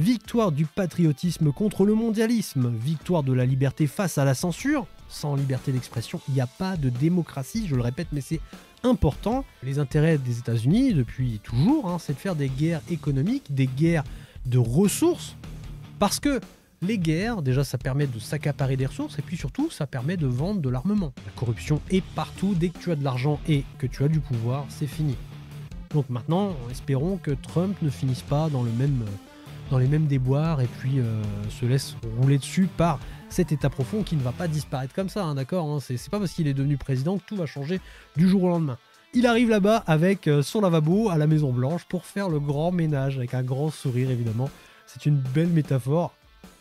Victoire du patriotisme contre le mondialisme, victoire de la liberté face à la censure. Sans liberté d'expression, il n'y a pas de démocratie, je le répète, mais c'est important. Les intérêts des États-Unis, depuis toujours, c'est de faire des guerres économiques, des guerres de ressources, parce que les guerres, déjà, ça permet de s'accaparer des ressources, et puis surtout, ça permet de vendre de l'armement. La corruption est partout, dès que tu as de l'argent et que tu as du pouvoir, c'est fini. Donc maintenant, espérons que Trump ne finisse pas dans les mêmes déboires et puis se laisse rouler dessus par cet état profond qui ne va pas disparaître comme ça, d'accord, c'est pas parce qu'il est devenu président que tout va changer du jour au lendemain. Il arrive là-bas avec son lavabo à la Maison Blanche pour faire le grand ménage, avec un grand sourire évidemment. C'est une belle métaphore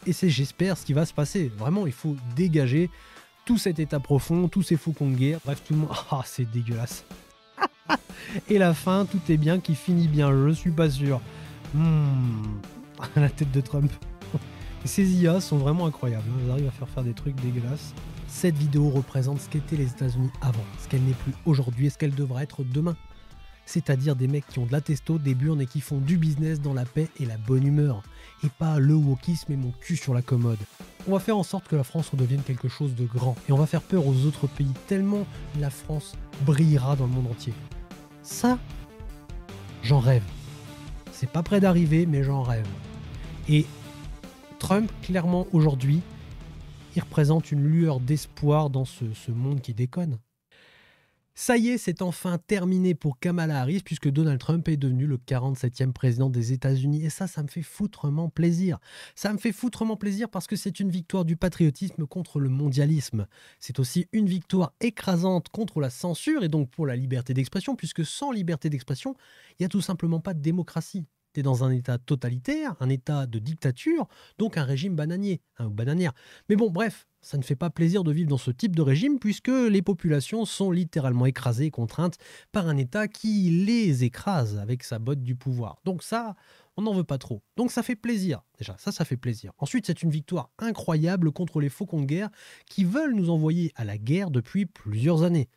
et c'est, j'espère, ce qui va se passer. Vraiment, il faut dégager tout cet état profond, tous ces faucons de guerre, bref, tout le monde... Ah, c'est dégueulasse. Et la fin, tout est bien qui finit bien, je suis pas sûr. La tête de Trump. Ces IA sont vraiment incroyables, ils arrivent à faire des trucs dégueulasses. Cette vidéo représente ce qu'étaient les États-Unis avant, ce qu'elle n'est plus aujourd'hui et ce qu'elle devra être demain. C'est-à-dire des mecs qui ont de la testo, des burnes et qui font du business dans la paix et la bonne humeur. Et pas le wokisme et mon cul sur la commode. On va faire en sorte que la France redevienne quelque chose de grand. Et on va faire peur aux autres pays, tellement la France brillera dans le monde entier. Ça, j'en rêve. C'est pas près d'arriver, mais j'en rêve. Et Trump, clairement, aujourd'hui, il représente une lueur d'espoir dans ce monde qui déconne. Ça y est, c'est enfin terminé pour Kamala Harris puisque Donald Trump est devenu le 47e président des États-Unis. Et ça me fait foutrement plaisir. Ça me fait foutrement plaisir parce que c'est une victoire du patriotisme contre le mondialisme. C'est aussi une victoire écrasante contre la censure et donc pour la liberté d'expression puisque sans liberté d'expression, il n'y a tout simplement pas de démocratie. T'es dans un état totalitaire, un état de dictature, donc un régime bananier, ou bananière. Mais bon, bref, ça ne fait pas plaisir de vivre dans ce type de régime puisque les populations sont littéralement écrasées et contraintes par un état qui les écrase avec sa botte du pouvoir. Donc ça, on n'en veut pas trop. Donc ça fait plaisir, déjà, ça fait plaisir. Ensuite, c'est une victoire incroyable contre les faucons de guerre qui veulent nous envoyer à la guerre depuis plusieurs années.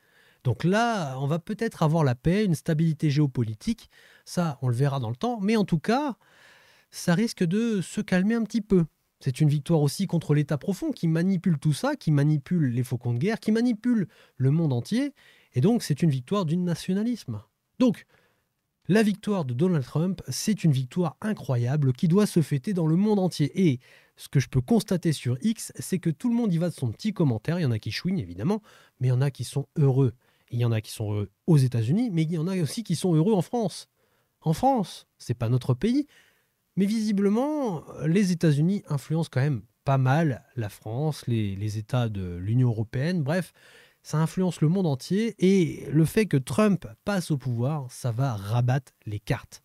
Donc là, on va peut-être avoir la paix, une stabilité géopolitique, ça on le verra dans le temps, mais en tout cas, ça risque de se calmer un petit peu. C'est une victoire aussi contre l'État profond qui manipule tout ça, qui manipule les faucons de guerre, qui manipule le monde entier, et donc c'est une victoire du nationalisme. Donc, la victoire de Donald Trump, c'est une victoire incroyable qui doit se fêter dans le monde entier. Et ce que je peux constater sur X, c'est que tout le monde y va de son petit commentaire, il y en a qui chouinent évidemment, mais il y en a qui sont heureux. Il y en a qui sont heureux aux États-Unis, mais il y en a aussi qui sont heureux en France. En France, c'est pas notre pays, mais visiblement, les États-Unis influencent quand même pas mal la France, les États de l'Union européenne, bref, ça influence le monde entier et le fait que Trump passe au pouvoir, ça va rabattre les cartes.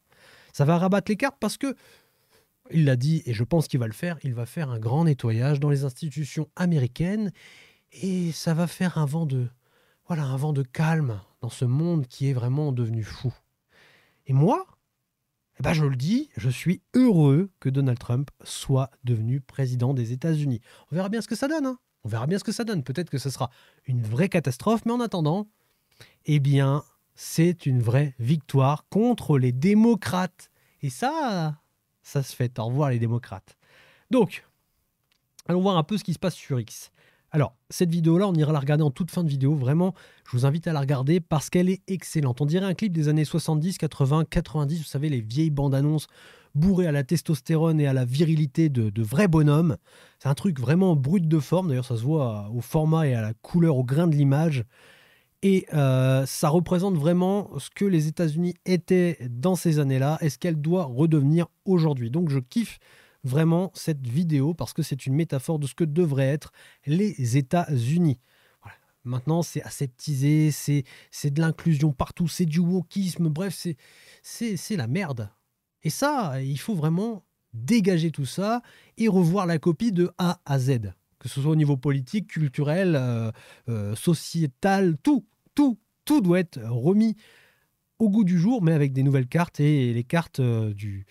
Ça va rabattre les cartes parce que, il l'a dit et je pense qu'il va le faire, il va faire un grand nettoyage dans les institutions américaines et ça va faire un vent de calme dans ce monde qui est vraiment devenu fou. Et moi, je le dis, je suis heureux que Donald Trump soit devenu président des États-Unis. On verra bien ce que ça donne. On verra bien ce que ça donne. Peut-être que ce sera une vraie catastrophe, mais en attendant, eh bien, c'est une vraie victoire contre les démocrates. Et ça se fait. Au revoir les démocrates. Donc, allons voir un peu ce qui se passe sur X. Alors, cette vidéo-là, on ira la regarder en toute fin de vidéo. Vraiment, je vous invite à la regarder parce qu'elle est excellente. On dirait un clip des années 70, 80, 90. Vous savez, les vieilles bandes-annonces bourrées à la testostérone et à la virilité de vrais bonhommes. C'est un truc vraiment brut de forme. D'ailleurs, ça se voit au format et à la couleur, au grain de l'image. Et ça représente vraiment ce que les États-Unis étaient dans ces années-là et ce qu'elle doit redevenir aujourd'hui. Donc, je kiffe vraiment cette vidéo parce que c'est une métaphore de ce que devraient être les États-Unis. Voilà. Maintenant, c'est aseptisé, c'est de l'inclusion partout, c'est du wokisme, bref, c'est la merde. Et ça, il faut vraiment dégager tout ça et revoir la copie de A à Z. Que ce soit au niveau politique, culturel, sociétal, tout doit être remis au goût du jour, mais avec des nouvelles cartes et les cartes du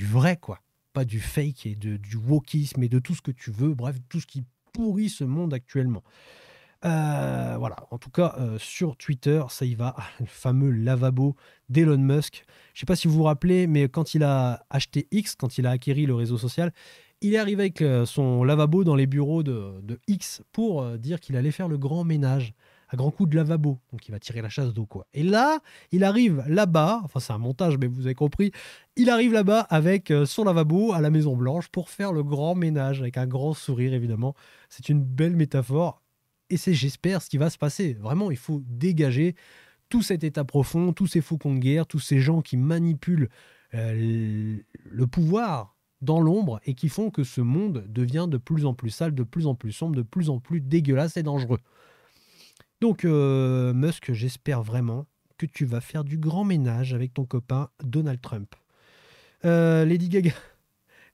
vrai, quoi. Pas du fake et du wokisme et de tout ce que tu veux, bref, tout ce qui pourrit ce monde actuellement. Voilà, en tout cas, sur Twitter, ça y va, le fameux lavabo d'Elon Musk. Je ne sais pas si vous vous rappelez, mais quand il a acheté X, quand il a acquéri le réseau social, il est arrivé avec son lavabo dans les bureaux de X pour dire qu'il allait faire le grand ménage à grands coups de lavabo. Donc il va tirer la chasse d'eau, quoi. Et là, il arrive là-bas, enfin c'est un montage, mais vous avez compris, il arrive là-bas avec son lavabo à la Maison Blanche pour faire le grand ménage, avec un grand sourire, évidemment. C'est une belle métaphore. Et c'est, j'espère, ce qui va se passer. Vraiment, il faut dégager tout cet état profond, tous ces faucons de guerre, tous ces gens qui manipulent le pouvoir dans l'ombre et qui font que ce monde devient de plus en plus sale, de plus en plus sombre, de plus en plus dégueulasse et dangereux. Donc, Musk, j'espère vraiment que tu vas faire du grand ménage avec ton copain Donald Trump. Lady Gaga.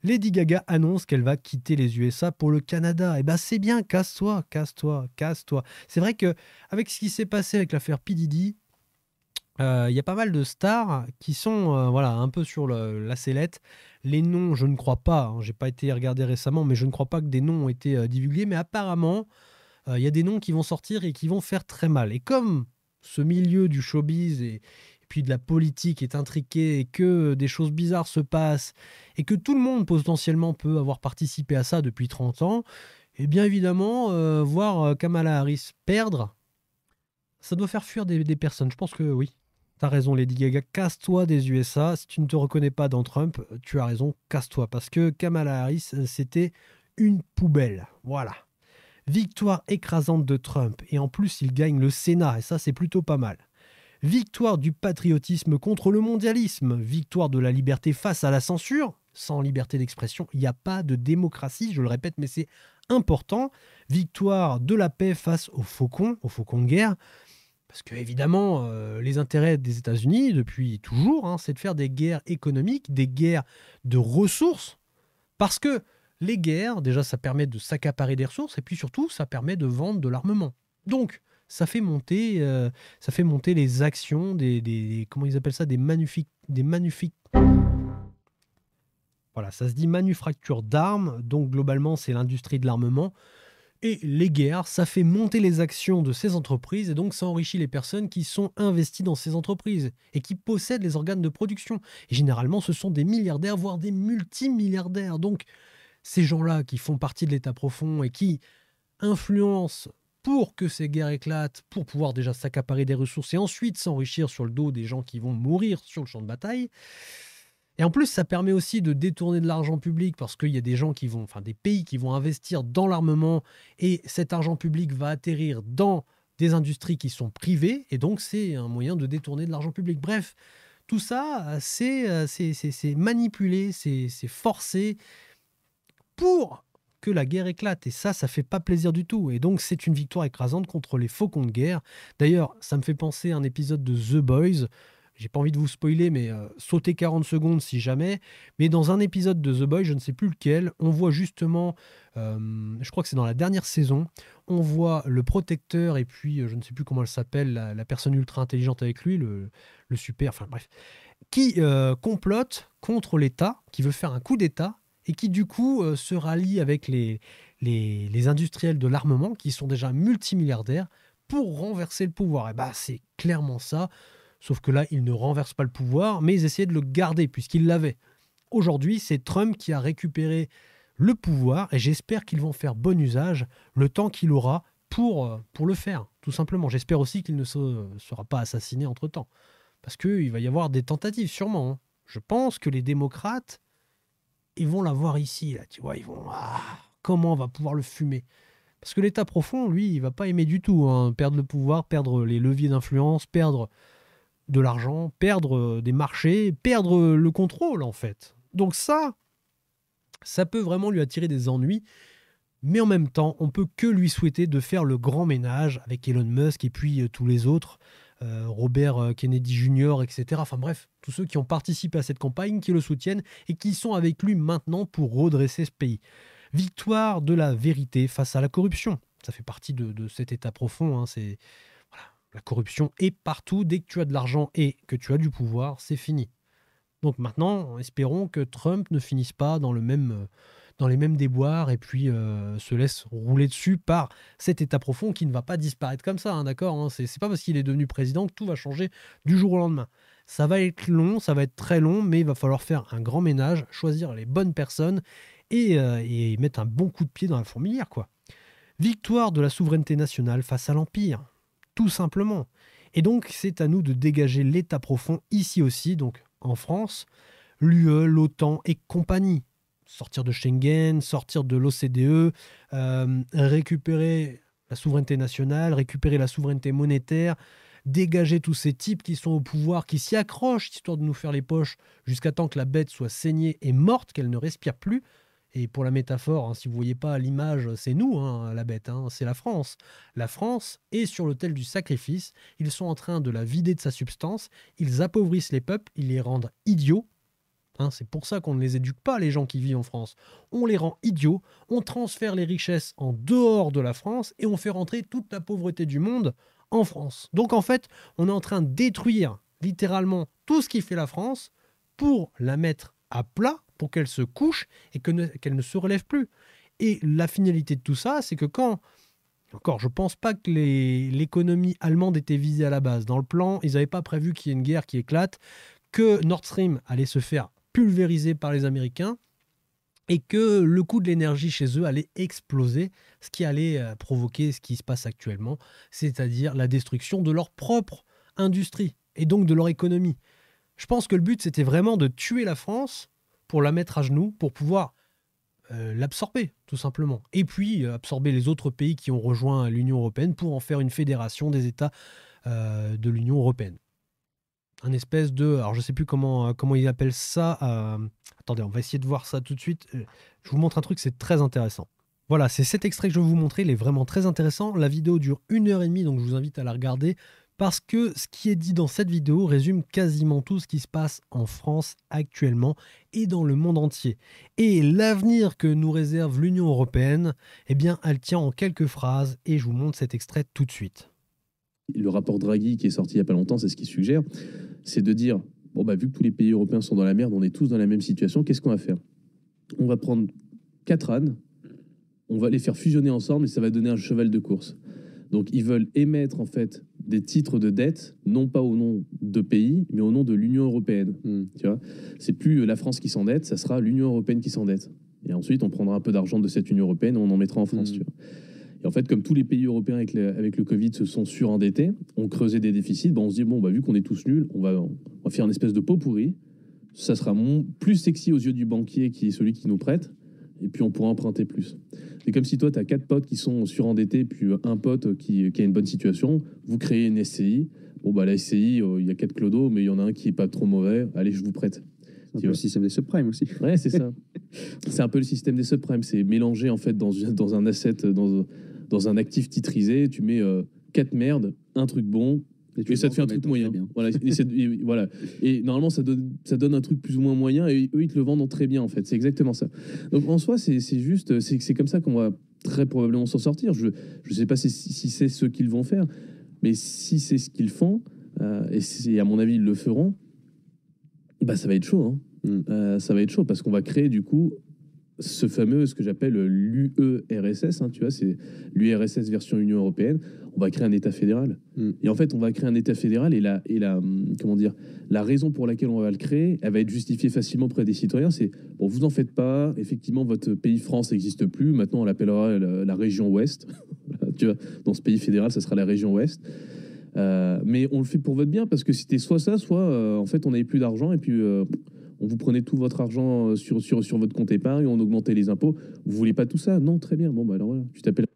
Lady Gaga annonce qu'elle va quitter les USA pour le Canada. Eh ben c'est bien, casse-toi, casse-toi, casse-toi. C'est vrai que avec ce qui s'est passé avec l'affaire P. Diddy, il y a pas mal de stars qui sont voilà, un peu sur la sellette. Les noms, je ne crois pas, hein, j'ai pas été regardé récemment, mais je ne crois pas que des noms ont été divulgués. Mais apparemment, il y a des noms qui vont sortir et qui vont faire très mal. Et comme ce milieu du showbiz et puis de la politique est intriqué et que des choses bizarres se passent et que tout le monde potentiellement peut avoir participé à ça depuis 30 ans, et bien évidemment, voir Kamala Harris perdre, ça doit faire fuir des personnes. Je pense que oui. T'as raison, Lady Gaga, casse-toi des USA. Si tu ne te reconnais pas dans Trump, tu as raison, casse-toi. Parce que Kamala Harris, c'était une poubelle. Voilà. Victoire écrasante de Trump. Et en plus, il gagne le Sénat. Et ça, c'est plutôt pas mal. Victoire du patriotisme contre le mondialisme. Victoire de la liberté face à la censure. Sans liberté d'expression, il n'y a pas de démocratie, je le répète, mais c'est important. Victoire de la paix face aux faucons de guerre. Parce que, évidemment, les intérêts des États-Unis, depuis toujours, hein, c'est de faire des guerres économiques, des guerres de ressources. Parce que les guerres, déjà, ça permet de s'accaparer des ressources, et puis surtout, ça permet de vendre de l'armement. Donc, ça fait monter les actions comment ils appellent ça, voilà, ça se dit manufacture d'armes, donc globalement, c'est l'industrie de l'armement. Et les guerres, ça fait monter les actions de ces entreprises et donc ça enrichit les personnes qui sont investies dans ces entreprises et qui possèdent les organes de production. Et généralement, ce sont des milliardaires, voire des multimilliardaires. Donc, ces gens-là qui font partie de l'État profond et qui influencent pour que ces guerres éclatent, pour pouvoir déjà s'accaparer des ressources et ensuite s'enrichir sur le dos des gens qui vont mourir sur le champ de bataille. Et en plus, ça permet aussi de détourner de l'argent public parce qu'il y a des gens qui vont, enfin des pays qui vont investir dans l'armement et cet argent public va atterrir dans des industries qui sont privées et donc c'est un moyen de détourner de l'argent public. Bref, tout ça, c'est manipulé, c'est forcé pour que la guerre éclate. Et ça fait pas plaisir du tout. Et donc, c'est une victoire écrasante contre les faucons de guerre. D'ailleurs, ça me fait penser à un épisode de The Boys. J'ai pas envie de vous spoiler, mais sautez 40 secondes si jamais. Mais dans un épisode de The Boys, je ne sais plus lequel, on voit justement, je crois que c'est dans la dernière saison, on voit le protecteur et puis je ne sais plus comment elle s'appelle, la personne ultra intelligente avec lui, le super, enfin bref, qui complote contre l'État, qui veut faire un coup d'État et qui du coup se rallie avec les industriels de l'armement qui sont déjà multimilliardaires pour renverser le pouvoir. Et bah c'est clairement ça. Sauf que là, ils ne renversent pas le pouvoir, mais ils essayaient de le garder puisqu'ils l'avaient. Aujourd'hui, c'est Trump qui a récupéré le pouvoir et j'espère qu'ils vont faire bon usage le temps qu'il aura pour le faire, tout simplement. J'espère aussi qu'il ne sera pas assassiné entre-temps. Parce qu'il va y avoir des tentatives, sûrement. Hein. Je pense que les démocrates, ils vont l'avoir ici, là, tu vois. Ils vont... Ah, comment on va pouvoir le fumer? Parce que l'État profond, lui, il va pas aimer du tout. Hein. Perdre le pouvoir, perdre les leviers d'influence, perdre de l'argent, perdre des marchés, perdre le contrôle en fait. Donc ça peut vraiment lui attirer des ennuis, mais en même temps, on peut que lui souhaiter de faire le grand ménage avec Elon Musk et puis tous les autres, Robert Kennedy Jr., etc. Enfin bref, tous ceux qui ont participé à cette campagne, qui le soutiennent et qui sont avec lui maintenant pour redresser ce pays. Victoire de la vérité face à la corruption. Ça fait partie de cet état profond, hein, c'est... La corruption est partout. Dès que tu as de l'argent et que tu as du pouvoir, c'est fini. Donc maintenant, espérons que Trump ne finisse pas dans le même dans les mêmes déboires et puis se laisse rouler dessus par cet État profond qui ne va pas disparaître comme ça, hein, d'accord, hein. C'est pas parce qu'il est devenu président que tout va changer du jour au lendemain. Ça va être long, ça va être très long, mais il va falloir faire un grand ménage, choisir les bonnes personnes et mettre un bon coup de pied dans la fourmilière, quoi. Victoire de la souveraineté nationale face à l'Empire, tout simplement. Et donc, c'est à nous de dégager l'État profond ici aussi, donc en France, l'UE, l'OTAN et compagnie. Sortir de Schengen, sortir de l'OCDE, récupérer la souveraineté nationale, récupérer la souveraineté monétaire, dégager tous ces types qui sont au pouvoir, qui s'y accrochent, histoire de nous faire les poches, jusqu'à temps que la bête soit saignée et morte, qu'elle ne respire plus. Et pour la métaphore, hein, si vous ne voyez pas l'image, c'est nous, hein, la bête, hein, c'est la France. La France est sur l'autel du sacrifice. Ils sont en train de la vider de sa substance. Ils appauvrissent les peuples, ils les rendent idiots. Hein, c'est pour ça qu'on ne les éduque pas, les gens qui vivent en France. On les rend idiots, on transfère les richesses en dehors de la France et on fait rentrer toute la pauvreté du monde en France. Donc en fait, on est en train de détruire littéralement tout ce qui fait la France pour la mettre à plat, pour qu'elle se couche et qu'elle ne se relève plus. Et la finalité de tout ça, c'est que quand... Encore, je ne pense pas que l'économie allemande était visée à la base. Dans le plan, ils n'avaient pas prévu qu'il y ait une guerre qui éclate, que Nord Stream allait se faire pulvérisé par les Américains et que le coût de l'énergie chez eux allait exploser, ce qui allait provoquer ce qui se passe actuellement, c'est-à-dire la destruction de leur propre industrie et donc de leur économie. Je pense que le but, c'était vraiment de tuer la France pour la mettre à genoux, pour pouvoir l'absorber, tout simplement. Et puis absorber les autres pays qui ont rejoint l'Union européenne pour en faire une fédération des États de l'Union européenne. Un espèce de... Alors, je ne sais plus comment ils appellent ça. Attendez, on va essayer de voir ça tout de suite. Je vous montre un truc, c'est très intéressant. Voilà, c'est cet extrait que je vais vous montrer. Il est vraiment très intéressant. La vidéo dure 1h30, donc je vous invite à la regarder. Parce que ce qui est dit dans cette vidéo résume quasiment tout ce qui se passe en France actuellement et dans le monde entier. Et l'avenir que nous réserve l'Union européenne, eh bien, elle tient en quelques phrases. Et je vous montre cet extrait tout de suite. Le rapport Draghi qui est sorti il n'y a pas longtemps, c'est ce qu'il suggère, c'est de dire, bon bah vu que tous les pays européens sont dans la merde, on est tous dans la même situation, qu'est-ce qu'on va faire? On va prendre 4 ânes, on va les faire fusionner ensemble et ça va donner un cheval de course. Donc ils veulent émettre en fait des titres de dette, non pas au nom de pays, mais au nom de l'Union européenne. Tu vois, c'est plus la France qui s'endette, ça sera l'Union européenne qui s'endette. Et ensuite, on prendra un peu d'argent de cette Union européenne et on en mettra en France. Tu vois. Et en fait, comme tous les pays européens avec le Covid se sont surendettés, ont creusé des déficits, on se dit, bon, bah, vu qu'on est tous nuls, on va faire une espèce de pot pourri. Ça sera plus sexy aux yeux du banquier qui est celui qui nous prête. Et puis on pourra emprunter plus. C'est comme si toi, tu as 4 potes qui sont surendettés, puis un pote qui a une bonne situation. Vous créez une SCI. Bon, bah, la SCI, il y a 4 clodos, mais il y en a un qui est pas trop mauvais. Allez, je vous prête. C'est un peu le système des subprimes aussi. Ouais, c'est ça. C'est un peu le système des subprimes. C'est mélangé en fait dans un asset, dans un actif titrisé. Tu mets 4 merdes, un truc bon. Et ça te fait un truc moyen. Voilà. Voilà. Et normalement, ça donne un truc plus ou moins moyen. Et eux, ils te le vendent très bien, en fait. C'est exactement ça. Donc, en soi, c'est juste... C'est comme ça qu'on va très probablement s'en sortir. Je ne sais pas si c'est ce qu'ils vont faire. Mais si c'est ce qu'ils font, et à mon avis, ils le feront, bah, ça va être chaud. Hein. Ça va être chaud parce qu'on va créer, du coup, ce fameux, ce que j'appelle l'UERSS, hein, tu vois, c'est l'URSS version Union Européenne. On va créer un État fédéral. Et en fait, on va créer un État fédéral comment dire, la raison pour laquelle on va le créer, elle va être justifiée facilement auprès des citoyens. C'est, bon, vous en faites pas, effectivement, votre pays France n'existe plus. Maintenant, on l'appellera la région Ouest. Tu vois, dans ce pays fédéral, ça sera la région Ouest. Mais on le fait pour votre bien parce que c'était soit ça, soit en fait, on n'avait plus d'argent et puis... on vous prenait tout votre argent sur votre compte épargne, on augmentait les impôts. Vous voulez pas tout ça? Non, très bien. Bon, bah alors voilà, tu t'appelles.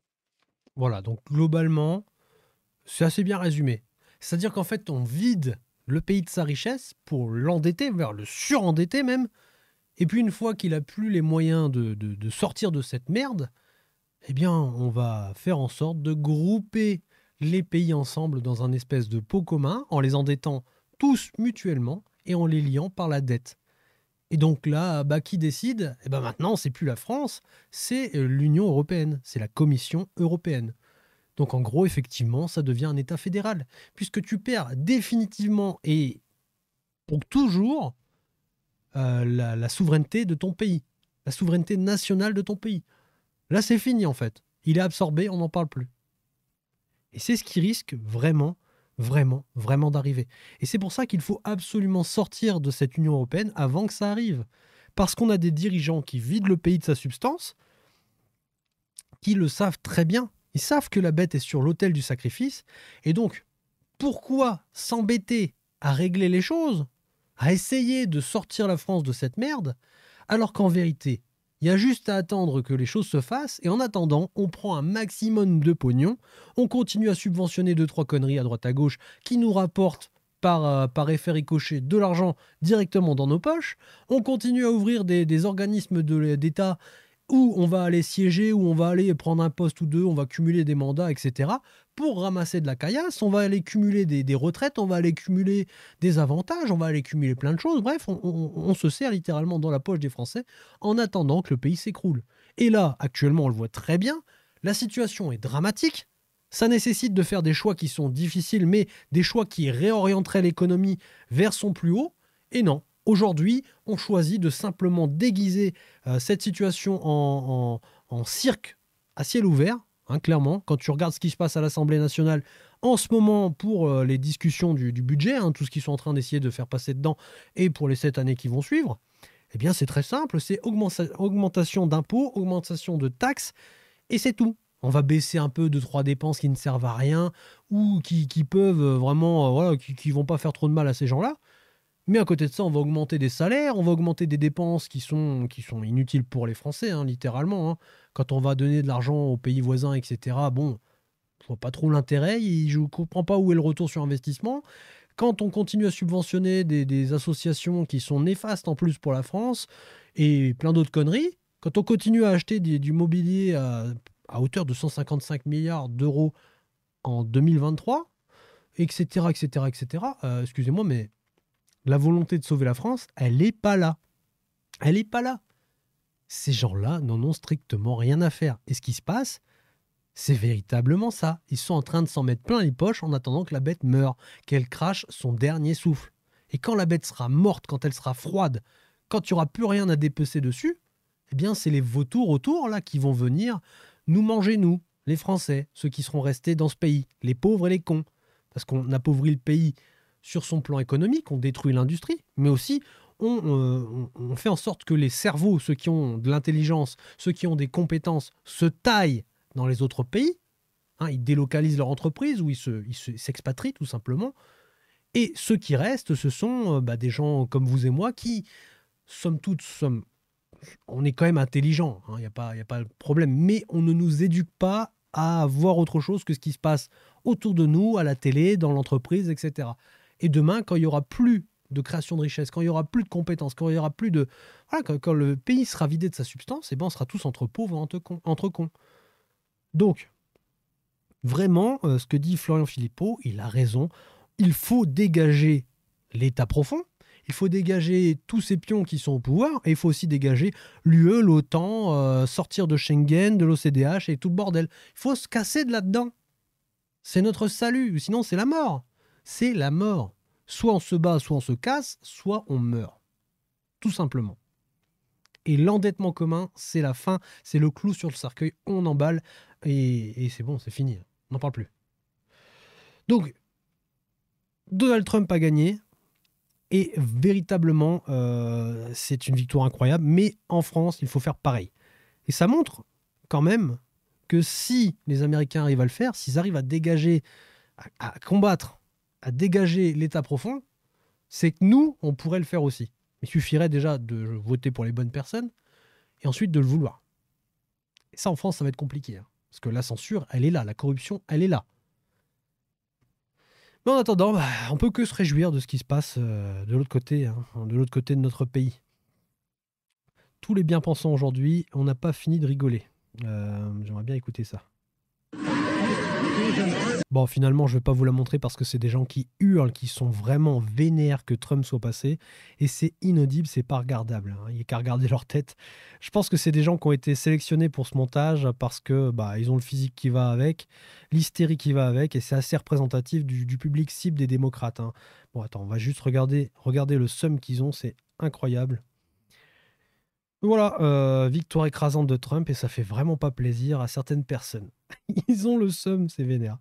Voilà, donc globalement, c'est assez bien résumé. C'est-à-dire qu'en fait, on vide le pays de sa richesse pour l'endetter, vers le surendetter même. Et puis une fois qu'il a plus les moyens de sortir de cette merde, eh bien, on va faire en sorte de grouper les pays ensemble dans un espèce de pot commun, en les endettant tous mutuellement et en les liant par la dette. Et donc là, bah, qui décide? Eh ben maintenant, c'est plus la France, c'est l'Union européenne, c'est la Commission européenne. Donc en gros, effectivement, ça devient un État fédéral, puisque tu perds définitivement et pour toujours la souveraineté de ton pays. la souveraineté nationale de ton pays. Là, c'est fini en fait. Il est absorbé, on n'en parle plus. Et c'est ce qui risque vraiment, vraiment, vraiment d'arriver. Et c'est pour ça qu'il faut absolument sortir de cette Union européenne avant que ça arrive. Parce qu'on a des dirigeants qui vident le pays de sa substance, qui le savent très bien. Ils savent que la bête est sur l'autel du sacrifice. Et donc, pourquoi s'embêter à régler les choses, à essayer de sortir la France de cette merde, alors qu'en vérité, il y a juste à attendre que les choses se fassent, et en attendant, on prend un maximum de pognon, on continue à subventionner 2-3 conneries à droite à gauche qui nous rapportent par effet ricochet de l'argent directement dans nos poches, on continue à ouvrir des organismes d'État où on va aller siéger, où on va aller prendre un poste ou deux, on va cumuler des mandats, etc. Pour ramasser de la caillasse, on va aller cumuler des retraites, on va aller cumuler des avantages, on va aller cumuler plein de choses. Bref, on se sert littéralement dans la poche des Français en attendant que le pays s'écroule. Et là, actuellement, on le voit très bien, la situation est dramatique. Ça nécessite de faire des choix qui sont difficiles, mais des choix qui réorienteraient l'économie vers son plus haut. Et non, aujourd'hui, on choisit de simplement déguiser cette situation en cirque à ciel ouvert. Hein, clairement, quand tu regardes ce qui se passe à l'Assemblée nationale en ce moment pour les discussions du budget, hein, tout ce qu'ils sont en train d'essayer de faire passer dedans, et pour les 7 années qui vont suivre, eh bien c'est très simple, c'est augmentation d'impôts, augmentation de taxes, et c'est tout. On va baisser un peu 2-3 dépenses qui ne servent à rien, ou qui peuvent vraiment, voilà, qui vont pas faire trop de mal à ces gens-là. Mais à côté de ça, on va augmenter des salaires, on va augmenter des dépenses qui sont inutiles pour les Français, hein, littéralement. Hein. Quand on va donner de l'argent aux pays voisins, etc., bon, je vois pas trop l'intérêt, je ne comprends pas où est le retour sur investissement. Quand on continue à subventionner des associations qui sont néfastes en plus pour la France, et plein d'autres conneries, quand on continue à acheter du mobilier à hauteur de 155 milliards d'euros en 2023, etc., etc., etc., excusez-moi, mais la volonté de sauver la France, elle n'est pas là. Elle n'est pas là. Ces gens-là n'en ont strictement rien à faire. Et ce qui se passe, c'est véritablement ça. Ils sont en train de s'en mettre plein les poches en attendant que la bête meure, qu'elle crache son dernier souffle. Et quand la bête sera morte, quand elle sera froide, quand il n'y aura plus rien à dépecer dessus, eh bien, c'est les vautours autour là qui vont venir nous manger, nous, les Français, ceux qui seront restés dans ce pays, les pauvres et les cons. Parce qu'on appauvrit le pays sur son plan économique, on détruit l'industrie, mais aussi on fait en sorte que les cerveaux, ceux qui ont de l'intelligence, ceux qui ont des compétences, se taillent dans les autres pays. Hein, ils délocalisent leur entreprise ou ils s'expatrient tout simplement. Et ceux qui restent, ce sont des gens comme vous et moi qui, somme toute, on est quand même intelligents, il n'y a pas de problème, mais on ne nous éduque pas à voir autre chose que ce qui se passe autour de nous, à la télé, dans l'entreprise, etc. Et demain, quand il n'y aura plus de création de richesse, quand il n'y aura plus de compétences, quand il n'y aura plus de... Voilà, quand le pays sera vidé de sa substance, on sera tous entre pauvres, entre cons. Donc, vraiment, ce que dit Florian Philippot, il a raison. Il faut dégager l'État profond, il faut dégager tous ces pions qui sont au pouvoir, et il faut aussi dégager l'UE, l'OTAN, sortir de Schengen, de l'OCDH et tout le bordel. Il faut se casser de là-dedans. C'est notre salut, sinon c'est la mort. C'est la mort. Soit on se bat, soit on se casse, soit on meurt. Tout simplement. Et l'endettement commun, c'est la fin, c'est le clou sur le cercueil, on emballe, et c'est bon, c'est fini. On n'en parle plus. Donc, Donald Trump a gagné, et véritablement, c'est une victoire incroyable, mais en France, il faut faire pareil. Et ça montre quand même que si les Américains arrivent à le faire, s'ils arrivent à dégager, à combattre, à dégager l'État profond, c'est que nous, on pourrait le faire aussi. Il suffirait déjà de voter pour les bonnes personnes et ensuite de le vouloir. Et ça, en France, ça va être compliqué. Hein, parce que la censure, elle est là. La corruption, elle est là. Mais en attendant, on peut que se réjouir de ce qui se passe de l'autre côté, hein, de l'autre côté de notre pays. Tous les bien-pensants aujourd'hui, on n'a pas fini de rigoler. J'aimerais bien écouter ça. Bon, finalement, je ne vais pas vous la montrer parce que c'est des gens qui hurlent, qui sont vraiment vénères que Trump soit passé. Et c'est inaudible, c'est pas regardable. Hein. Il n'y a qu'à regarder leur tête. Je pense que c'est des gens qui ont été sélectionnés pour ce montage parce que ils ont le physique qui va avec, l'hystérie qui va avec, et c'est assez représentatif du public cible des démocrates. Hein. Bon, attends, on va juste regarder le sum qu'ils ont, c'est incroyable. Voilà, victoire écrasante de Trump et ça fait vraiment pas plaisir à certaines personnes. Ils ont le seum, c'est vénère.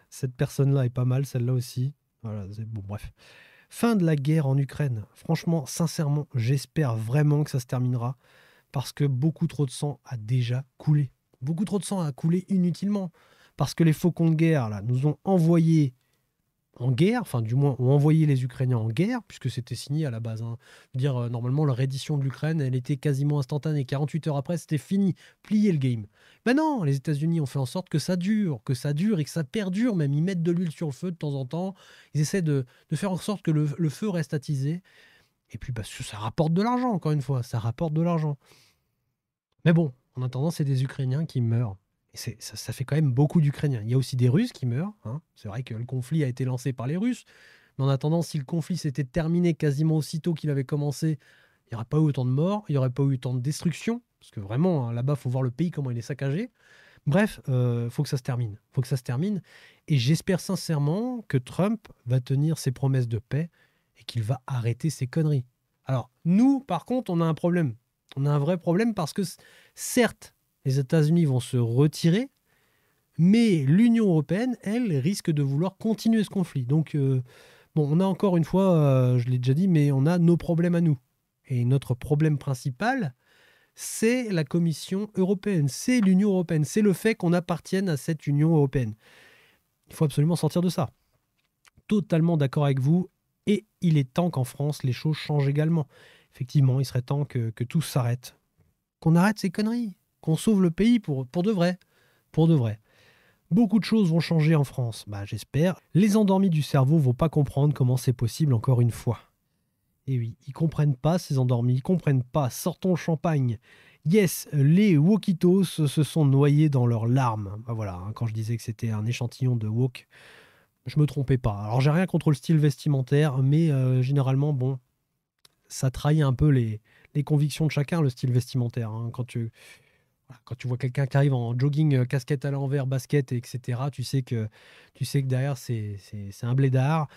Cette personne-là est pas mal, celle-là aussi. Voilà, bon, bref. Fin de la guerre en Ukraine. Franchement, sincèrement, j'espère vraiment que ça se terminera parce que beaucoup trop de sang a déjà coulé. Beaucoup trop de sang a coulé inutilement parce que les faucons de guerre là, nous ont envoyés en guerre, enfin du moins ont envoyé les Ukrainiens en guerre, puisque c'était signé à la base. Hein. Je veux dire, normalement, la reddition de l'Ukraine, elle était quasiment instantanée. 48 heures après, c'était fini, plié le game. Ben non, les États-Unis ont fait en sorte que ça dure et que ça perdure même. Ils mettent de l'huile sur le feu de temps en temps. Ils essaient de faire en sorte que le feu reste attisé. Et puis, bah, ça rapporte de l'argent, encore une fois, ça rapporte de l'argent. Mais bon, en attendant, c'est des Ukrainiens qui meurent. Et ça fait quand même beaucoup d'Ukrainiens. Il y a aussi des Russes qui meurent. Hein. C'est vrai que le conflit a été lancé par les Russes. Mais en attendant, si le conflit s'était terminé quasiment aussitôt qu'il avait commencé, il n'y aurait pas eu autant de morts, il n'y aurait pas eu autant de destruction. Parce que vraiment, hein, là-bas, il faut voir le pays, comment il est saccagé. Bref, faut que ça se termine. Faut que ça se termine. Et j'espère sincèrement que Trump va tenir ses promesses de paix et qu'il va arrêter ses conneries. Alors, nous, par contre, on a un problème. On a un vrai problème parce que, certes, les États-Unis vont se retirer, mais l'Union européenne, elle, risque de vouloir continuer ce conflit. Donc, bon, on a encore une fois, je l'ai déjà dit, mais on a nos problèmes à nous. Et notre problème principal, c'est la Commission européenne, c'est l'Union européenne, c'est le fait qu'on appartienne à cette Union européenne. Il faut absolument sortir de ça. Totalement d'accord avec vous, et il est temps qu'en France, les choses changent également. Effectivement, il serait temps que tout s'arrête, qu'on arrête ces conneries, qu'on sauve le pays pour de vrai. Pour de vrai. Beaucoup de choses vont changer en France, bah, j'espère. Les endormis du cerveau vont pas comprendre comment c'est possible encore une fois. Et oui, ils comprennent pas ces endormis, ils comprennent pas. Sortons le champagne. Yes, les wokitos se sont noyés dans leurs larmes. Bah voilà, hein, quand je disais que c'était un échantillon de woke, je me trompais pas. Alors j'ai rien contre le style vestimentaire, mais généralement, bon, ça trahit un peu les convictions de chacun, le style vestimentaire. Hein. Quand tu vois quelqu'un qui arrive en jogging, casquette à l'envers, basket, etc., tu sais que derrière, c'est un blédard.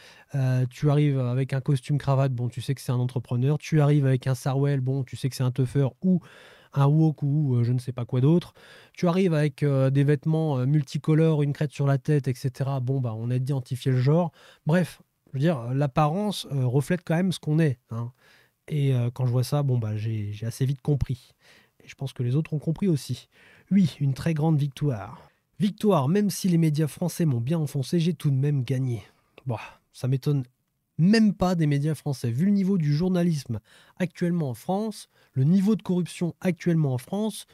Tu arrives avec un costume cravate, bon, tu sais que c'est un entrepreneur. Tu arrives avec un sarouel, bon, tu sais que c'est un teufeur ou un wok ou je ne sais pas quoi d'autre. Tu arrives avec des vêtements multicolores, une crête sur la tête, etc. Bon, bah, on a identifié le genre. Bref, je veux dire, l'apparence reflète quand même ce qu'on est. Hein. Et quand je vois ça, bon, bah, j'ai assez vite compris. Et je pense que les autres ont compris aussi. Oui, une très grande victoire. Victoire, même si les médias français m'ont bien enfoncé, j'ai tout de même gagné. Bon, ça m'étonne même pas des médias français. Vu le niveau du journalisme actuellement en France, le niveau de corruption actuellement en France,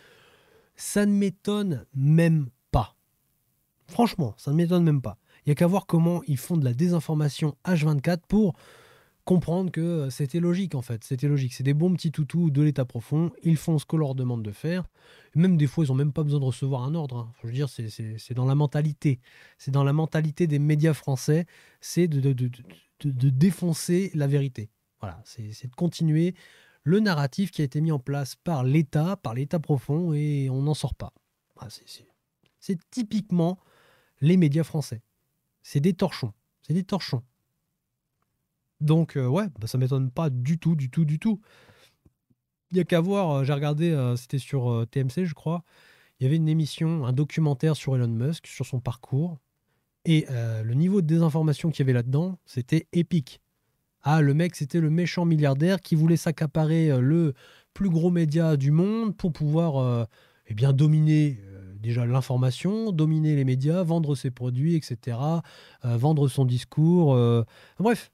ça ne m'étonne même pas. Franchement, ça ne m'étonne même pas. Il n'y a qu'à voir comment ils font de la désinformation H24 pour comprendre que c'était logique en fait, c'était logique. C'est des bons petits toutous de l'état profond, ils font ce qu'on leur demande de faire. Même des fois, ils n'ont même pas besoin de recevoir un ordre. Hein. Je veux dire, c'est dans la mentalité. C'est dans la mentalité des médias français, c'est de défoncer la vérité. Voilà, c'est de continuer le narratif qui a été mis en place par l'État profond, et on n'en sort pas. Ah, c'est typiquement les médias français. C'est des torchons. C'est des torchons. Donc, ouais, bah, ça m'étonne pas du tout, du tout, du tout. Il y a qu'à voir, j'ai regardé, c'était sur TMC, je crois. Il y avait une émission, un documentaire sur Elon Musk, sur son parcours. Et le niveau de désinformation qu'il y avait là-dedans, c'était épique. Ah, le mec, c'était le méchant milliardaire qui voulait s'accaparer le plus gros média du monde pour pouvoir eh bien, dominer déjà l'information, dominer les médias, vendre ses produits, etc., vendre son discours. Bref,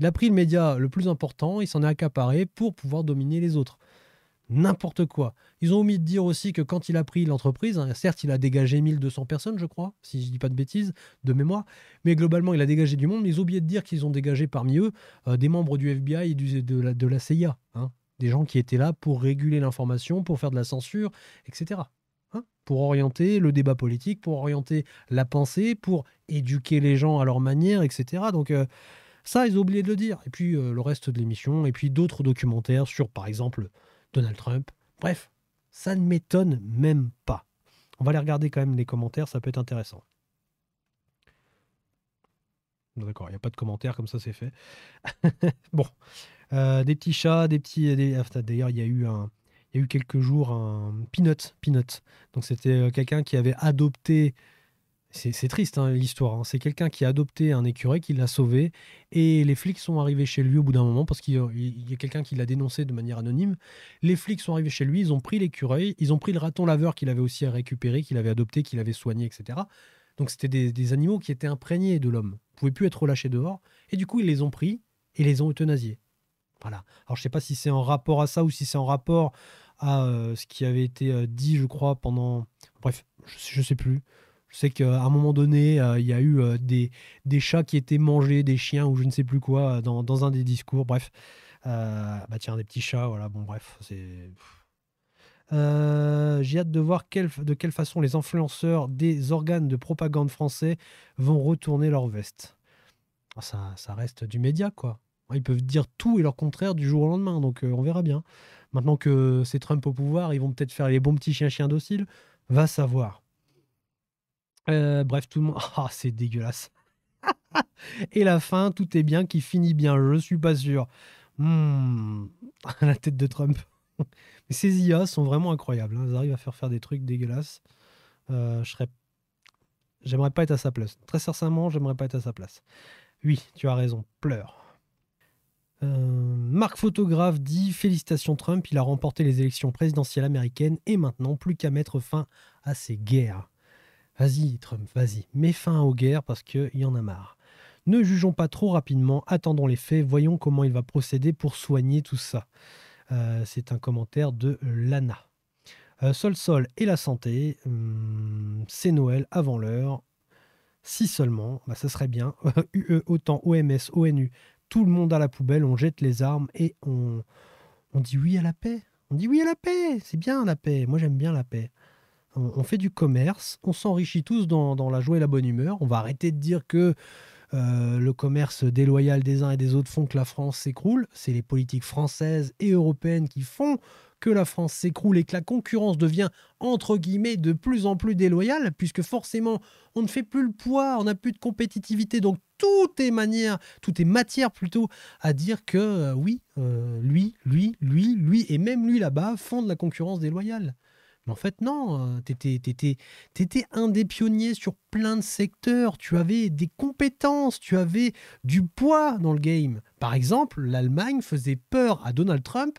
il a pris le média le plus important, il s'en est accaparé pour pouvoir dominer les autres. N'importe quoi. Ils ont omis de dire aussi que quand il a pris l'entreprise, hein, certes, il a dégagé 1200 personnes, je crois, si je dis pas de bêtises, de mémoire, mais globalement, il a dégagé du monde, mais ils ont oublié de dire qu'ils ont dégagé parmi eux des membres du FBI et de la CIA. Hein, des gens qui étaient là pour réguler l'information, pour faire de la censure, etc. Hein, pour orienter le débat politique, pour orienter la pensée, pour éduquer les gens à leur manière, etc. Donc, ça, ils ont oublié de le dire. Et puis, le reste de l'émission, et puis d'autres documentaires sur, par exemple, Donald Trump. Bref, ça ne m'étonne même pas. On va aller regarder quand même les commentaires, ça peut être intéressant. D'accord, il n'y a pas de commentaires, comme ça c'est fait. Bon, des petits chats, des petits... D'ailleurs, il y a eu il y a eu quelques jours un Peanut. Donc c'était quelqu'un qui avait adopté. C'est triste hein, l'histoire. Hein. C'est quelqu'un qui a adopté un écureuil, qui l'a sauvé, et les flics sont arrivés chez lui au bout d'un moment parce qu'il y a quelqu'un qui l'a dénoncé de manière anonyme. Les flics sont arrivés chez lui, ils ont pris l'écureuil, ils ont pris le raton laveur qu'il avait aussi récupéré, qu'il avait adopté, qu'il avait soigné, etc. Donc c'était des animaux qui étaient imprégnés de l'homme, ils ne pouvaient plus être relâchés dehors, et du coup ils les ont pris et les ont euthanasiés. Voilà. Alors je ne sais pas si c'est en rapport à ça ou si c'est en rapport à ce qui avait été dit, je crois, pendant... Bref, je ne sais plus. Je sais qu'à un moment donné, il y a eu des chats qui étaient mangés, des chiens ou je ne sais plus quoi, dans un des discours. Bref, bah tiens, des petits chats, voilà. Bon, bref, c'est... J'ai hâte de voir de quelle façon les influenceurs des organes de propagande français vont retourner leur veste. Ça reste du média, quoi. Ils peuvent dire tout et leur contraire du jour au lendemain, donc on verra bien. Maintenant que c'est Trump au pouvoir, ils vont peut-être faire les bons petits chiens dociles. Va savoir. Bref, tout le monde... Ah, c'est dégueulasse. Et la fin, tout est bien, qui finit bien, je suis pas sûr. La tête de Trump. Mais ces IA sont vraiment incroyables. Hein. Elles arrivent à faire des trucs dégueulasses. J'aimerais pas être à sa place. Très sincèrement, j'aimerais pas être à sa place. Oui, tu as raison, pleure. Marc Photographe dit « Félicitations Trump, il a remporté les élections présidentielles américaines et maintenant, plus qu'à mettre fin à ces guerres. » Vas-y Trump, vas-y, mets fin aux guerres parce qu'il y en a marre. Ne jugeons pas trop rapidement, attendons les faits, voyons comment il va procéder pour soigner tout ça. C'est un commentaire de Lana. Sol et la santé, c'est Noël avant l'heure. Si seulement, bah, ça serait bien. UE, OTAN, OMS, ONU, tout le monde à la poubelle, on jette les armes et on dit oui à la paix. On dit oui à la paix, c'est bien la paix. Moi j'aime bien la paix. On fait du commerce, on s'enrichit tous dans la joie et la bonne humeur. On va arrêter de dire que le commerce déloyal des uns et des autres font que la France s'écroule. C'est les politiques françaises et européennes qui font que la France s'écroule et que la concurrence devient, entre guillemets, de plus en plus déloyale, puisque forcément, on ne fait plus le poids, on n'a plus de compétitivité. Donc, tout est matière plutôt à dire que oui, lui, et même lui là-bas font de la concurrence déloyale. Mais en fait, non, t'étais un des pionniers sur plein de secteurs, tu avais des compétences, tu avais du poids dans le game. Par exemple, l'Allemagne faisait peur à Donald Trump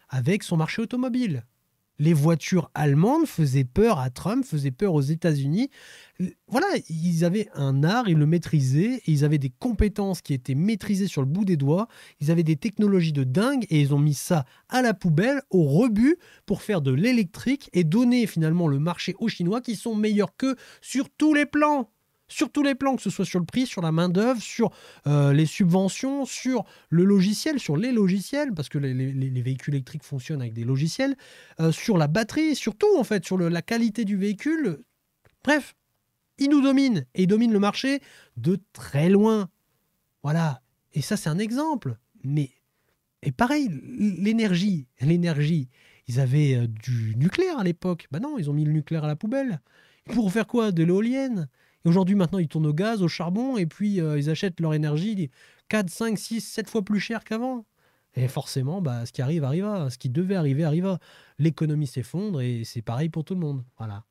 avec son marché automobile. Les voitures allemandes faisaient peur à Trump, faisaient peur aux États-Unis. Voilà, ils avaient un art, ils le maîtrisaient, et ils avaient des compétences qui étaient maîtrisées sur le bout des doigts. Ils avaient des technologies de dingue, et ils ont mis ça à la poubelle, au rebut, pour faire de l'électrique et donner finalement le marché aux Chinois qui sont meilleurs qu'eux sur tous les plans. Sur tous les plans, que ce soit sur le prix, sur la main-d'œuvre, sur les subventions, sur le logiciel, sur les logiciels, parce que les véhicules électriques fonctionnent avec des logiciels, sur la batterie, sur tout en fait, sur la qualité du véhicule. Bref, ils nous dominent et ils dominent le marché de très loin. Voilà. Et ça, c'est un exemple. Et pareil, l'énergie. Ils avaient du nucléaire à l'époque. Ben non, ils ont mis le nucléaire à la poubelle. Pour faire quoi? De l'éolienne. Et aujourd'hui, maintenant, ils tournent au gaz, au charbon, et puis ils achètent leur énergie 4, 5, 6, 7 fois plus cher qu'avant. Et forcément, bah, ce qui arrive, arriva. Ce qui devait arriver, arriva. L'économie s'effondre, et c'est pareil pour tout le monde. Voilà.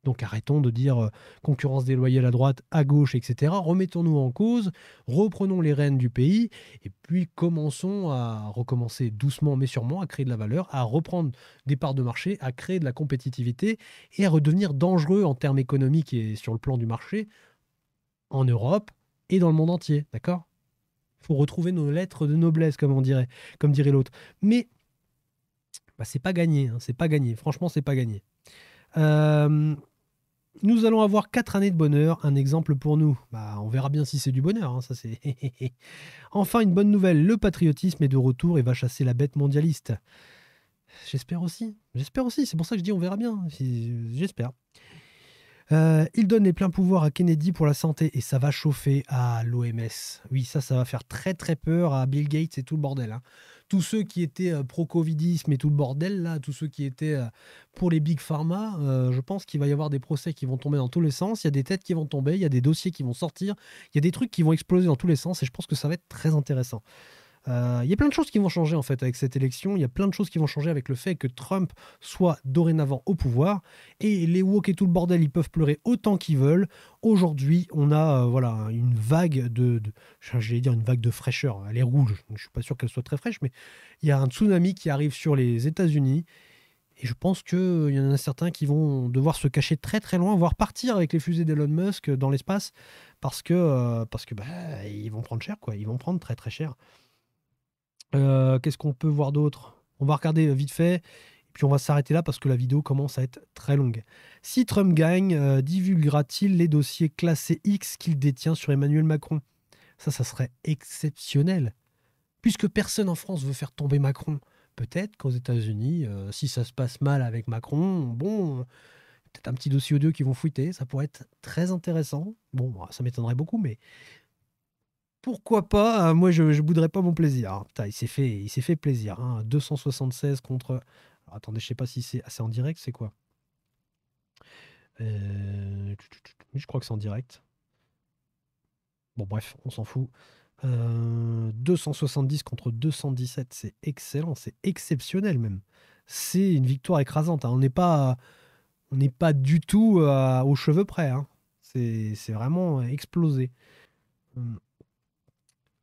Donc arrêtons de dire concurrence déloyale à droite, à gauche, etc. Remettons-nous en cause, reprenons les rênes du pays, et puis commençons à recommencer doucement mais sûrement, à créer de la valeur, à reprendre des parts de marché, à créer de la compétitivité, et à redevenir dangereux en termes économiques et sur le plan du marché, en Europe et dans le monde entier. D'accord ? Il faut retrouver nos lettres de noblesse, comme dirait l'autre. Mais bah, c'est pas gagné, hein, c'est pas gagné. Franchement, c'est pas gagné. Nous allons avoir 4 années de bonheur, un exemple pour nous. Bah, on verra bien si c'est du bonheur. Hein, ça c'est. Enfin, une bonne nouvelle, le patriotisme est de retour et va chasser la bête mondialiste. J'espère aussi. C'est pour ça que je dis on verra bien. J'espère. Il donne les pleins pouvoirs à Kennedy pour la santé et ça va chauffer à l'OMS. Oui, ça va faire très très peur à Bill Gates et tout le bordel. Hein. Tous ceux qui étaient pro-covidisme et tout le bordel, là, tous ceux qui étaient pour les big pharma, je pense qu'il va y avoir des procès qui vont tomber dans tous les sens. Il y a des têtes qui vont tomber, il y a des dossiers qui vont sortir, il y a des trucs qui vont exploser dans tous les sens et je pense que ça va être très intéressant. Il y a plein de choses qui vont changer en fait avec cette élection. Il y a plein de choses qui vont changer avec le fait que Trump soit dorénavant au pouvoir. Et les woke et tout le bordel, ils peuvent pleurer autant qu'ils veulent. Aujourd'hui, on a voilà, une vague j'allais dire une vague de fraîcheur. Elle est rouge, donc je suis pas sûr qu'elle soit très fraîche, mais il y a un tsunami qui arrive sur les États-Unis. Et je pense qu'il y en a certains qui vont devoir se cacher très très loin, voire partir avec les fusées d'Elon Musk dans l'espace, parce que ils vont prendre cher, quoi. Ils vont prendre très très cher. Qu'est-ce qu'on peut voir d'autre? On va regarder vite fait, et puis on va s'arrêter là parce que la vidéo commence à être très longue. Si Trump gagne, divulguera-t-il les dossiers classés X qu'il détient sur Emmanuel Macron? Ça serait exceptionnel. Puisque personne en France veut faire tomber Macron. Peut-être qu'aux États-Unis, si ça se passe mal avec Macron, bon, peut-être un petit dossier ou deux qui vont fouiller, ça pourrait être très intéressant. Bon, ça m'étonnerait beaucoup, mais pourquoi pas? Moi, je ne bouderais pas mon plaisir. Ah, putain, il s'est fait plaisir. 276 contre... Alors, attendez, je sais pas si c'est en direct, c'est quoi? Je crois que c'est en direct. Bon, bref, on s'en fout. 270 contre 217, c'est excellent, c'est exceptionnel même. C'est une victoire écrasante. On n'est pas du tout aux cheveux près. C'est vraiment explosé.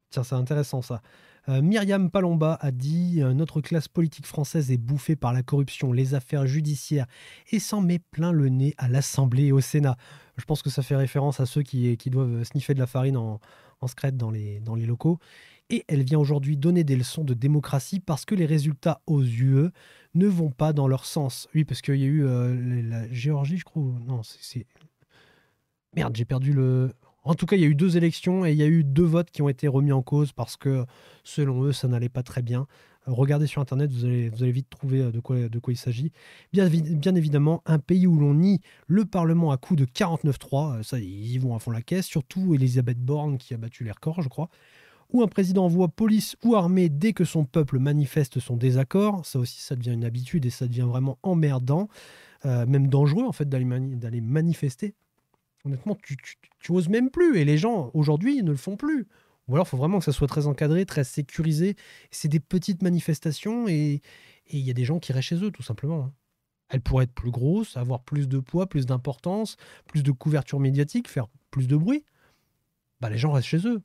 Tiens, c'est intéressant ça. Myriam Palomba a dit notre classe politique française est bouffée par la corruption, les affaires judiciaires et s'en met plein le nez à l'Assemblée et au Sénat. Je pense que ça fait référence à ceux qui doivent sniffer de la farine en secret dans les locaux. Et elle vient aujourd'hui donner des leçons de démocratie parce que les résultats aux UE ne vont pas dans leur sens. Oui, parce qu'il y a eu la Géorgie, je crois. Non, c'est... Merde, j'ai perdu le... En tout cas, il y a eu 2 élections et il y a eu 2 votes qui ont été remis en cause parce que, selon eux, ça n'allait pas très bien. Regardez sur Internet, vous allez vite trouver de quoi il s'agit. Bien évidemment, un pays où l'on nie le Parlement à coup de 49-3, ça, ils y vont à fond la caisse, surtout Elisabeth Borne qui a battu les records, je crois, où un président envoie police ou armée dès que son peuple manifeste son désaccord. Ça aussi, ça devient une habitude et ça devient vraiment emmerdant, même dangereux en fait d'aller manifester. Honnêtement, tu oses même plus. Et les gens, aujourd'hui, ne le font plus. Ou alors, il faut vraiment que ça soit très encadré, très sécurisé. C'est des petites manifestations et il y a des gens qui restent chez eux, tout simplement. Elles pourraient être plus grosses, avoir plus de poids, plus d'importance, plus de couverture médiatique, faire plus de bruit. Les gens restent chez eux.